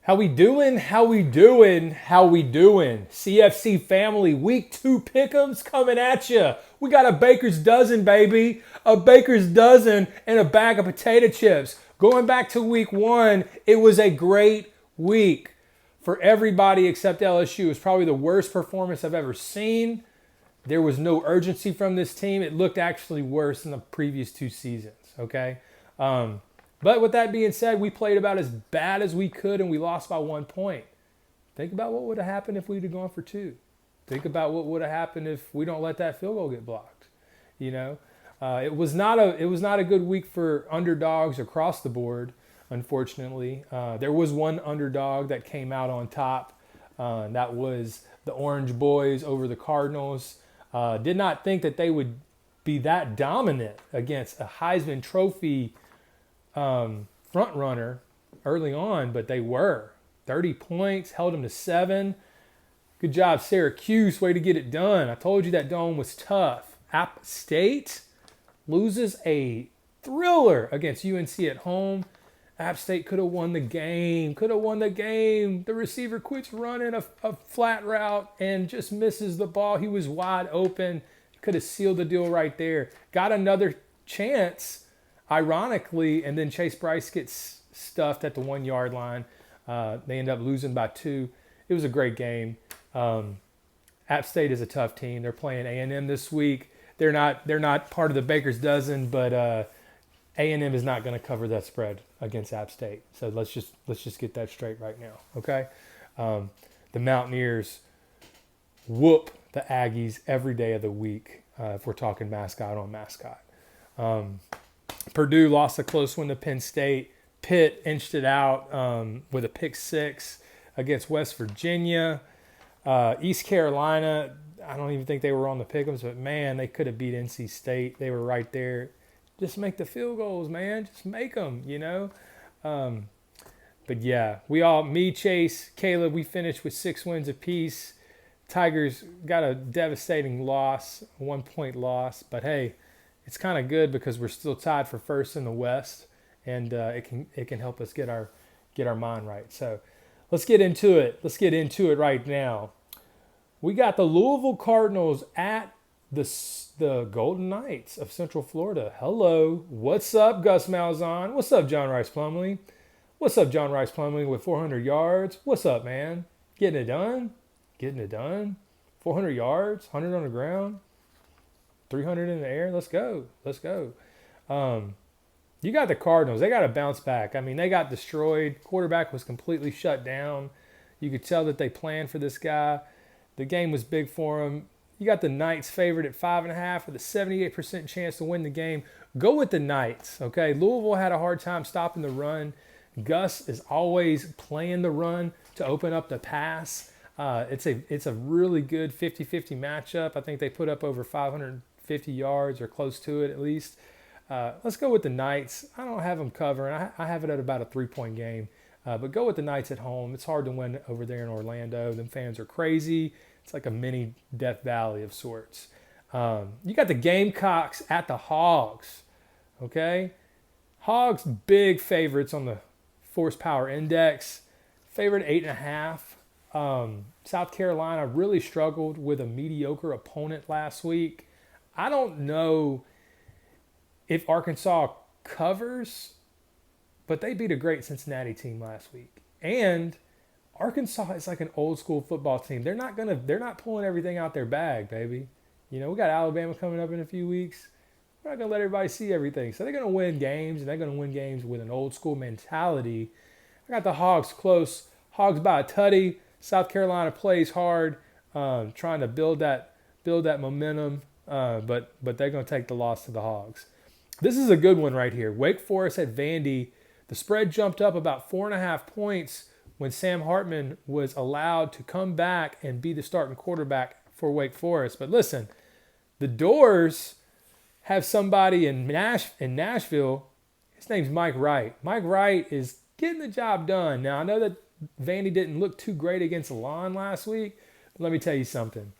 How we doing? How we doing? How we doing? CFC family, week 2 pick'ems coming at you. We got a baker's dozen, baby. A baker's dozen and a bag of potato chips. Going back to week 1, it was a great week for everybody except LSU. It was probably the worst performance I've ever seen. There was no urgency from this team. It looked actually worse than the previous 2 seasons, okay? But with that being said, we played about as bad as we could and we lost by 1 point. Think about what would have happened if we'd have gone for 2. Think about what would have happened if we don't let that field goal get blocked. You know, it was not a good week for underdogs across the board. Unfortunately, there was one underdog that came out on top. And that was the Orange Boys over the Cardinals. Did not think that they would be that dominant against a Heisman Trophy front runner early on, but they were 30 points, held them to 7. Good job, Syracuse. Way to get it done. I told you that dome was tough. App State loses a thriller against UNC at home. App State could have won the game. The receiver quits running a flat route and just misses the ball. He was wide open. Could have sealed the deal right there. Got another chance, ironically, and then Chase Bryce gets stuffed at the 1 yard line. They end up losing by 2. It was a great game. App State is a tough team. They're playing A&M this week. They're not part of the Baker's dozen, but A&M is not going to cover that spread against App State. So let's just get that straight right now, okay? The Mountaineers whoop the Aggies every day of the week if we're talking mascot on mascot. Purdue lost a close one to Penn State. Pitt inched it out with a pick 6 against West Virginia. East Carolina, I don't even think they were on the pick'ems, but man, they could have beat NC State. They were right there. Just make the field goals, man. Just make them, you know. But yeah, me, Chase, Caleb, we finished with 6 wins apiece. Tigers got a devastating loss, a 1-point loss. But hey, it's kind of good because we're still tied for first in the West, and it can help us get our mind right. So let's get into it. Let's get into it right now. We got the Louisville Cardinals at the Golden Knights of Central Florida. Hello. What's up, Gus Malzahn? What's up, John Rice Plumlee? What's up, John Rice Plumlee with 400 yards? What's up, man? Getting it done? 400 yards, 100 on the ground, 300 in the air. Let's go. You got the Cardinals. They got to bounce back. I mean, they got destroyed. Quarterback was completely shut down. You could tell that they planned for this guy. The game was big for him. You got the Knights favored at 5.5 with a 78% chance to win the game. Go with the Knights, okay? Louisville had a hard time stopping the run. Gus is always playing the run to open up the pass. It's a really good 50-50 matchup. I think they put up over 550 yards or close to it at least. Let's go with the Knights. I don't have them covering. I have it at about a 3-point game. But go with the Knights at home. It's hard to win over there in Orlando. Them fans are crazy. It's like a mini Death Valley of sorts. You got the Gamecocks at the Hogs. Okay? Hogs, big favorites on the Force Power Index. Favored 8.5. South Carolina really struggled with a mediocre opponent last week. I don't know if Arkansas covers, but they beat a great Cincinnati team last week. And Arkansas is like an old school football team. They're not pulling everything out their bag, baby. You know, we got Alabama coming up in a few weeks. We're not going to let everybody see everything. So they're going to win games, and they're going to win games with an old school mentality. I got the Hogs close. Hogs by a tutty. South Carolina plays hard, trying to build that momentum, but they're going to take the loss to the Hogs. This is a good one right here. Wake Forest at Vandy. The spread jumped up about 4.5 points when Sam Hartman was allowed to come back and be the starting quarterback for Wake Forest. But listen, the Doors have somebody in Nashville. His name's Mike Wright. Mike Wright is getting the job done. Now, I know that Vandy didn't look too great against Alon last week, but let me tell you something.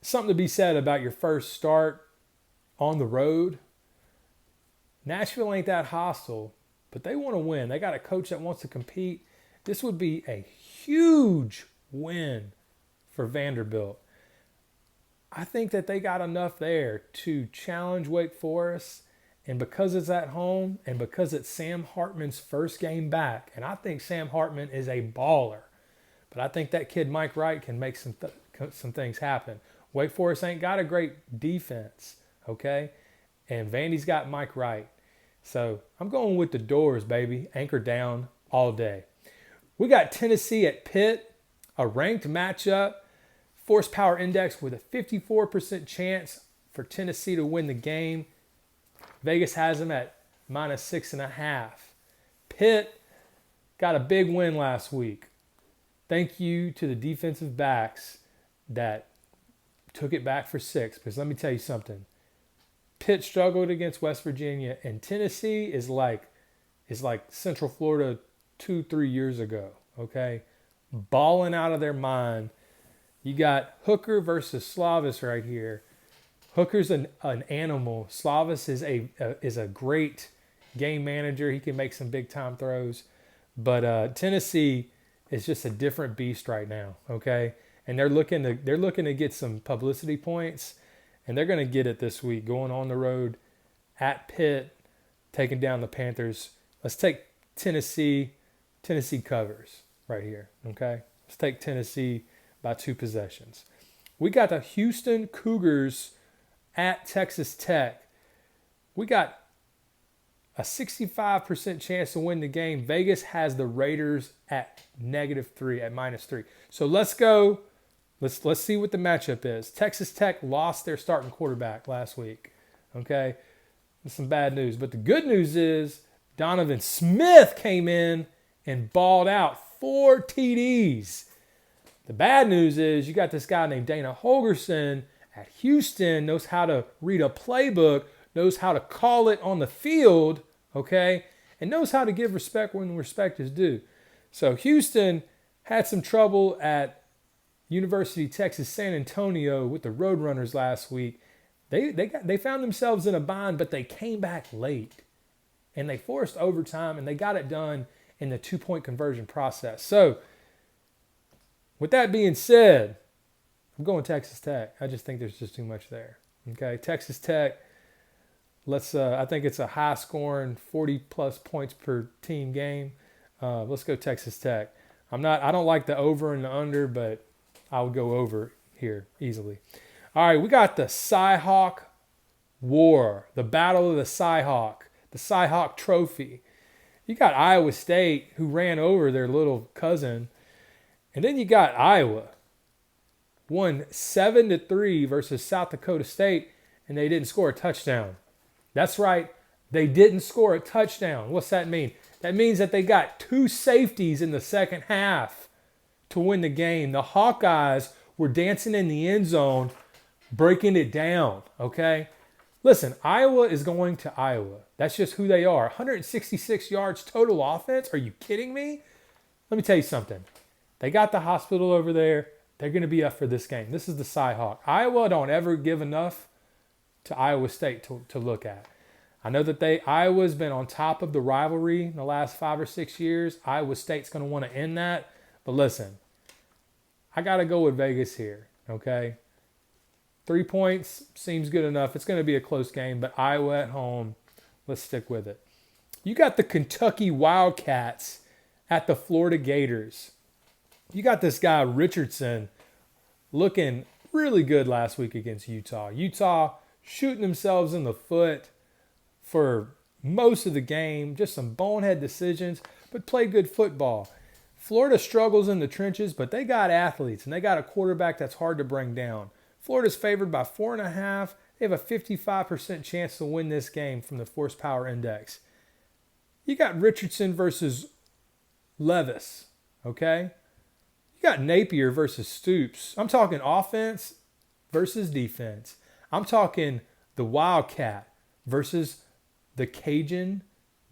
Something to be said about your first start on the road. Nashville ain't that hostile, but they want to win. They got a coach that wants to compete. This would be a huge win for Vanderbilt. I think that they got enough there to challenge Wake Forest. And because it's at home and because it's Sam Hartman's first game back, and I think Sam Hartman is a baller, but I think that kid Mike Wright can make some things happen. Wake Forest ain't got a great defense, okay? And Vandy's got Mike Wright. So I'm going with the Doors, baby. Anchor down all day. We got Tennessee at Pitt, a ranked matchup. Force power index with a 54% chance for Tennessee to win the game. Vegas has them at -6.5. Pitt got a big win last week. Thank you to the defensive backs that took it back for 6. Because let me tell you something. Pitt struggled against West Virginia, and Tennessee is like Central Florida 2-3 years ago, okay? Balling out of their mind. You got Hooker versus Slavis right here. Hooker's an animal. Slavis is a great game manager. He can make some big time throws. But Tennessee is just a different beast right now, okay? And they're looking to get some publicity points, and they're going to get it this week, going on the road at Pitt, taking down the Panthers. Let's take Tennessee. Tennessee covers right here, okay? Let's take Tennessee by 2 possessions. We got the Houston Cougars at Texas Tech. We got a 65% chance to win the game. Vegas has the Raiders at -3, at -3. So let's go. Let's see what the matchup is. Texas Tech lost their starting quarterback last week. Okay? That's some bad news. But the good news is Donovan Smith came in and balled out 4 TDs. The bad news is you got this guy named Dana Holgerson at Houston, knows how to read a playbook, knows how to call it on the field, okay, and knows how to give respect when respect is due. So Houston had some trouble at University of Texas San Antonio with the Roadrunners last week. They found themselves in a bind, but they came back late, and they forced overtime, and they got it done in the 2-point conversion process. So with that being said, I'm going Texas Tech. I just think there's just too much there. Okay, Texas Tech. I think it's a high-scoring 40+ points per team game. Let's go Texas Tech. I don't like the over and the under, but I would go over here easily. All right, we got the Cy-Hawk War, the Battle of the Cy-Hawk, the Cy-Hawk Trophy. You got Iowa State, who ran over their little cousin, and then you got Iowa. Won 7-3 versus South Dakota State, and they didn't score a touchdown. That's right, they didn't score a touchdown. What's that mean? That means that they got 2 safeties in the second half to win the game. The Hawkeyes were dancing in the end zone, breaking it down, okay? Listen, Iowa is going to Iowa. That's just who they are. 166 yards total offense. Are you kidding me? Let me tell you something. They got the hospital over there. They're going to be up for this game. This is the Cy-Hawk. Iowa don't ever give enough to Iowa State to look at. I know that Iowa's been on top of the rivalry in the last 5 or 6 years. Iowa State's going to want to end that. But listen, I got to go with Vegas here, okay? 3 points seems good enough. It's going to be a close game, but Iowa at home, let's stick with it. You got the Kentucky Wildcats at the Florida Gators. You got this guy, Richardson, looking really good last week against Utah. Utah shooting themselves in the foot for most of the game. Just some bonehead decisions, but played good football. Florida struggles in the trenches, but they got athletes, and they got a quarterback that's hard to bring down. Florida's favored by 4.5. They have a 55% chance to win this game from the Force Power Index. You got Richardson versus Levis, okay? You got Napier versus Stoops. I'm talking offense versus defense. I'm talking the Wildcat versus the Cajun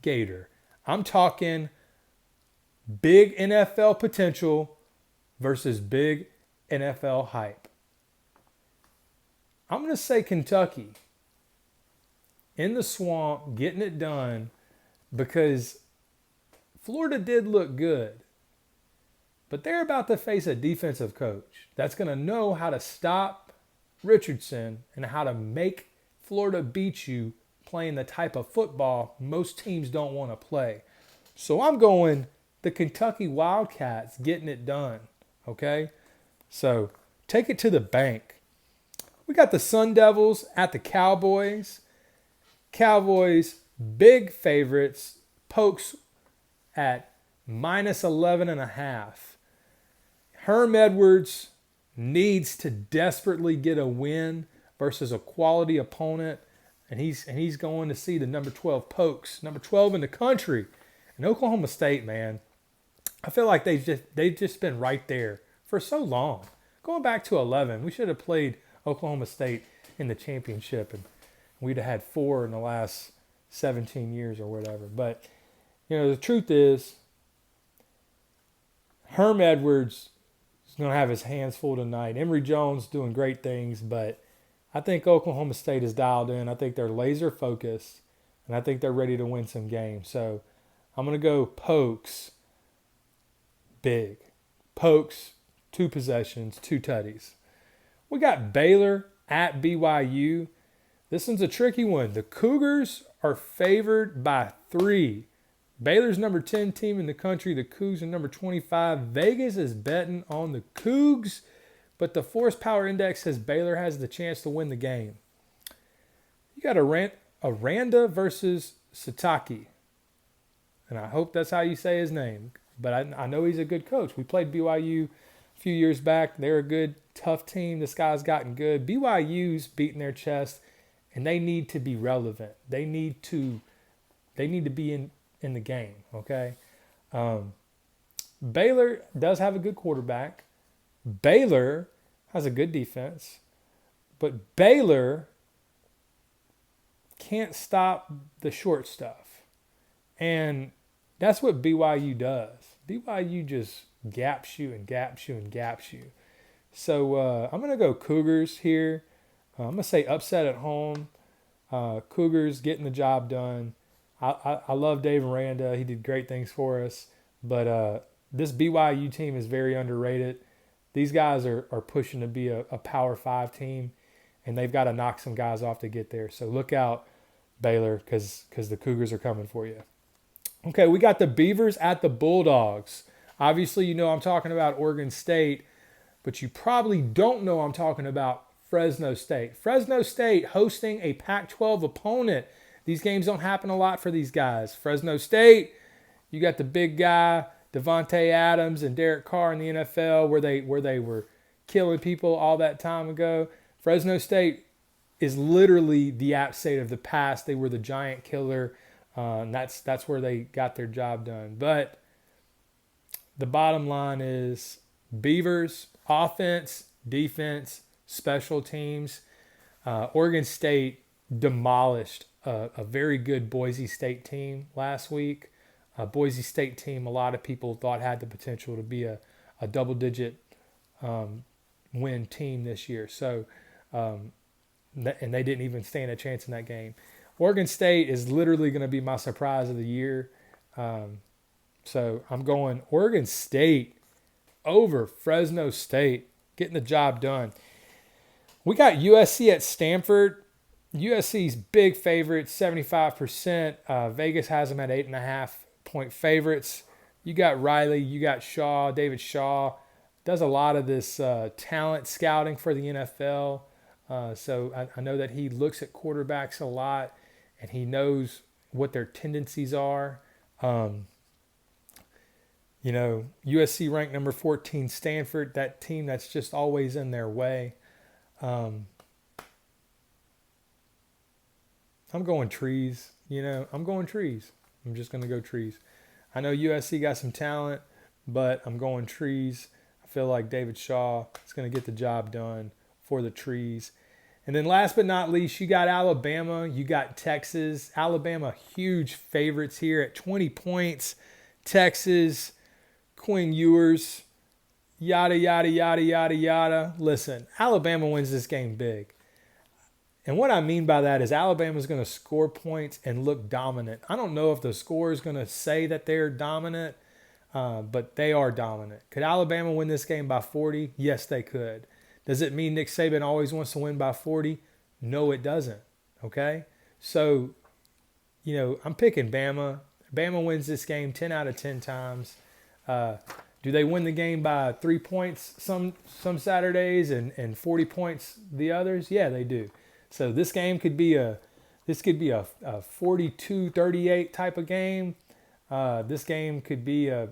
Gator. I'm talking big NFL potential versus big NFL hype. I'm going to say Kentucky in the swamp, getting it done, because Florida did look good. But they're about to face a defensive coach that's going to know how to stop Richardson and how to make Florida beat you playing the type of football most teams don't want to play. So I'm going the Kentucky Wildcats getting it done, okay? So take it to the bank. We got the Sun Devils at the Cowboys. Cowboys, big favorites, pokes at -11.5. Herm Edwards needs to desperately get a win versus a quality opponent, and he's going to see the number 12 Pokes, number 12 in the country. And Oklahoma State, man, I feel like they've just been right there for so long. Going back to 11, we should have played Oklahoma State in the championship, and we'd have had 4 in the last 17 years or whatever. But, you know, the truth is, Herm Edwards is going to have his hands full tonight. Emory Jones doing great things, but I think Oklahoma State is dialed in. I think they're laser focused, and I think they're ready to win some games. So I'm going to go Pokes big. Pokes, 2 possessions, 2 tutties. We got Baylor at BYU. This one's a tricky one. The Cougars are favored by 3. Baylor's number 10 team in the country. The Cougs are number 25. Vegas is betting on the Cougs, but the Force Power Index says Baylor has the chance to win the game. You got Aranda versus Sataki, and I hope that's how you say his name, but I know he's a good coach. We played BYU a few years back. They're a good, tough team. This guy's gotten good. BYU's beating their chest, and they need to be relevant. They need to be in the game, okay? Baylor does have a good quarterback. Baylor has a good defense. But Baylor can't stop the short stuff. And that's what BYU does. BYU just gaps you and gaps you and gaps you. So I'm going to go Cougars here. I'm going to say upset at home. Cougars getting the job done. I love Dave Aranda. He did great things for us. But this BYU team is very underrated. These guys are pushing to be a Power 5 team, and they've got to knock some guys off to get there. So look out, Baylor, because the Cougars are coming for you. Okay, we got the Beavers at the Bulldogs. Obviously, you know I'm talking about Oregon State, but you probably don't know I'm talking about Fresno State. Fresno State hosting a Pac-12 opponent. These games don't happen a lot for these guys. Fresno State, you got the big guy, Devontae Adams and Derek Carr in the NFL where they were killing people all that time ago. Fresno State is literally the App State of the past. They were the giant killer, and that's where they got their job done. But the bottom line is Beavers, offense, defense, special teams. Oregon State demolished a very good Boise State team last week. Boise State team a lot of people thought had the potential to be a double-digit win team this year. So, and they didn't even stand a chance in that game. Oregon State is literally going to be my surprise of the year. So I'm going Oregon State over Fresno State, getting the job done. We got USC at Stanford. USC's big favorite, 75%. Vegas has them at 8.5-point favorites. You got Riley, you got Shaw, David Shaw. Does a lot of this talent scouting for the NFL. So I know that he looks at quarterbacks a lot, and he knows what their tendencies are. USC ranked number 14, Stanford, that team that's just always in their way. I'm going trees. I'm going trees. I'm just going to go trees. I know USC got some talent, but I'm going trees. I feel like David Shaw is going to get the job done for the trees. And then last but not least, you got Alabama. You got Texas. Alabama, huge favorites here at 20 points. Texas, Quinn Ewers, yada, yada, yada, yada, yada. Listen, Alabama wins this game big. And what I mean by that is Alabama's going to score points and look dominant. I don't know if the score is going to say that they're dominant, but they are dominant. Could Alabama win this game by 40? Yes, they could. Does it mean Nick Saban always wants to win by 40? No, it doesn't. Okay? So, I'm picking Bama. Bama wins this game 10 out of 10 times. Do they win the game by 3 points some Saturdays and 40 points the others? Yeah, they do. So this game could be a 42-38 type of game. This game could be a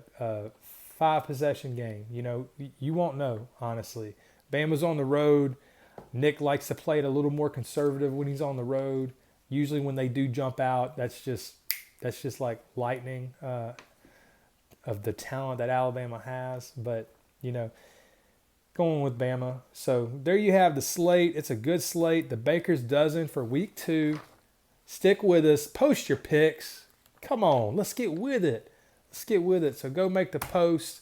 5-possession game. You won't know, honestly. Bama's on the road. Nick likes to play it a little more conservative when he's on the road. Usually when they do jump out, that's just like lightning of the talent that Alabama has. But, going with Bama. So there you have the slate. It's a good slate. The Baker's Dozen for week 2. Stick with us. Post your picks. Come on. Let's get with it. So go make the post.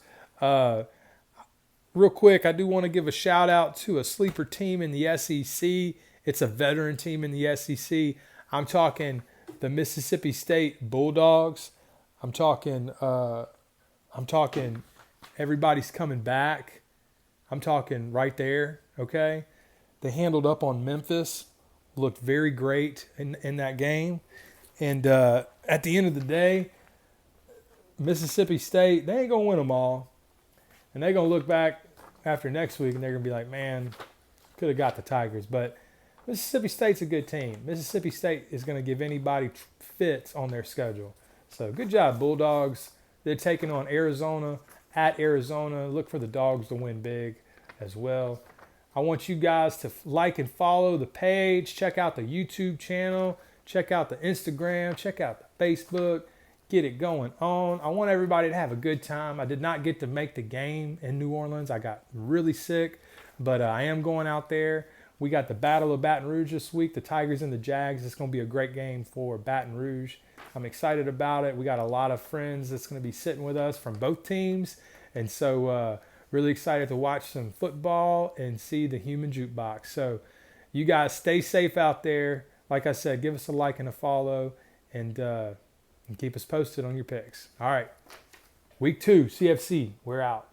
Real quick, I do want to give a shout out to a sleeper team in the SEC. It's a veteran team in the SEC. I'm talking the Mississippi State Bulldogs. I'm talking everybody's coming back. I'm talking right there, okay? They handled up on Memphis, looked very great in that game. And at the end of the day, Mississippi State, they ain't going to win them all. And they're going to look back after next week and they're going to be like, man, could have got the Tigers. But Mississippi State's a good team. Mississippi State is going to give anybody fits on their schedule. So good job, Bulldogs. They're taking on Arizona at Arizona. Look for the Dogs to win big as well. I want you guys to like and follow the page. Check out the YouTube channel. Check out the Instagram. Check out the Facebook. Get it going on. I want everybody to have a good time. I did not get to make the game in New Orleans. I got really sick, but I am going out there. We got the Battle of Baton Rouge this week, the Tigers and the Jags. It's going to be a great game for Baton Rouge. I'm excited about it. We got a lot of friends that's going to be sitting with us from both teams. And so really excited to watch some football and see the human jukebox. So you guys stay safe out there. Like I said, give us a like and a follow and keep us posted on your picks. All right. Week 2, CFC. We're out.